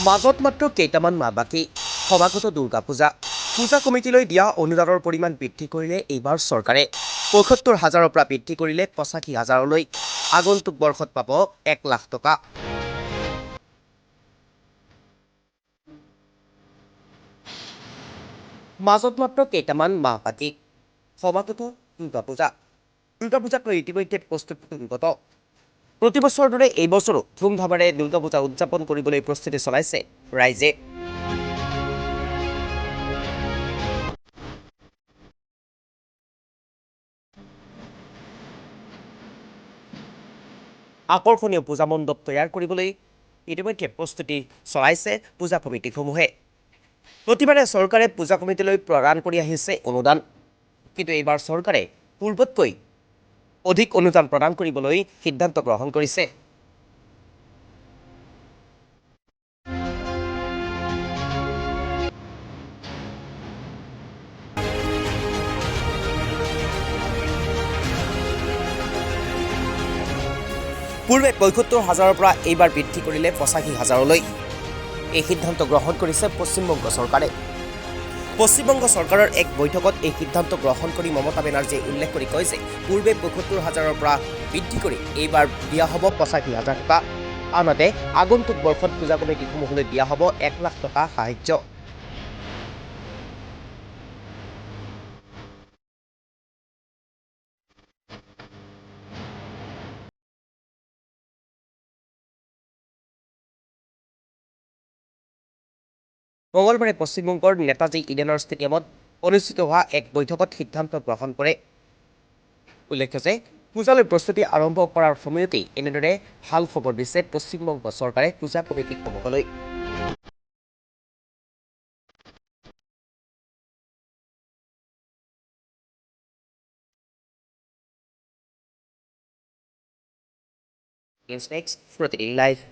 মাজত মাত্ৰ কেইটামান মাহ বাকী সমাগত দুৰ্গা পূজা পূজা কমিটিলৈ দিয়া অনুদানৰ পৰিমাণ বৃদ্ধি কৰিলে এইবাৰ চৰকাৰে ৭৫,০০০ৰ পৰা বৃদ্ধি কৰিলে ৮৫,০০০লৈ আগন্তুক বৰ্ষত পাব ১,০০,০০০ টকা। মাজত মাত্ৰ কেইটামান মাহ বাকী সমাগত দুৰ্গা পূজাক লৈ ইতিমধ্যে প্ৰস্তুতি তুংগত। প্ৰতি বছৰৰ দৰে এইবছৰো ধুমধামেৰে দুৰ্গা পূজা উদযাপন কৰিবলৈ প্ৰস্তুতি চলাইছে ৰাইজে। আকৰ্ষণীয় পূজা মণ্ডপ তৈয়াৰ কৰিবলৈ ইতিমধ্যে প্ৰস্তুতি চলাইছে পূজা কমিটিসমূহে। প্ৰতিবাৰে চৰকাৰে পূজা কমিটিলৈ প্ৰদান কৰি আহিছে অনুদান, কিন্তু এইবাৰ চৰকাৰে পূৰ্বতকৈ অধিক অনুদান প্ৰদান কৰিবলৈ সিদ্ধান্ত গ্ৰহণ কৰিছে। পূৰ্বে ৭৫,০০০ৰ পৰা এইবাৰ বৃদ্ধি কৰিলে ৮৫,০০০লৈ। এই সিদ্ধান্ত গ্ৰহণ কৰিছে পশ্চিমবংগ চৰকাৰে। পশ্চিমবংগ চৰকাৰৰ এক বৈঠকত এই সিদ্ধান্ত গ্ৰহণ কৰি মমতা বেনাৰ্জীয়ে উল্লেখ কৰি কয় যে পূৰ্বে ৭৫,০০০ৰ পৰা বৃদ্ধি কৰি এইবাৰ দিয়া হ'ব ৮৫,০০০ টকা। আনহাতে আগন্তুক বৰ্ষত পূজা কমিটিসমূহলৈ দিয়া হ'ব ১,০০,০০০ টকা সাহায্য। মঙলবাৰে পশ্চিমবংগৰ নেতাজী ইডেনৰ ষ্টেডিয়ামত অনুষ্ঠিত হোৱা এক বৈঠকত সিদ্ধান্ত গ্ৰহণ কৰে। উল্লেখ্য যে পূজালৈ প্ৰস্তুতি আৰম্ভ কৰাৰ সময়তেই এনেদৰে ভাল খবৰ দিছে পশ্চিমবংগ চৰকাৰে পূজা কমিটিসমূহলৈ। Next, Fruity Life.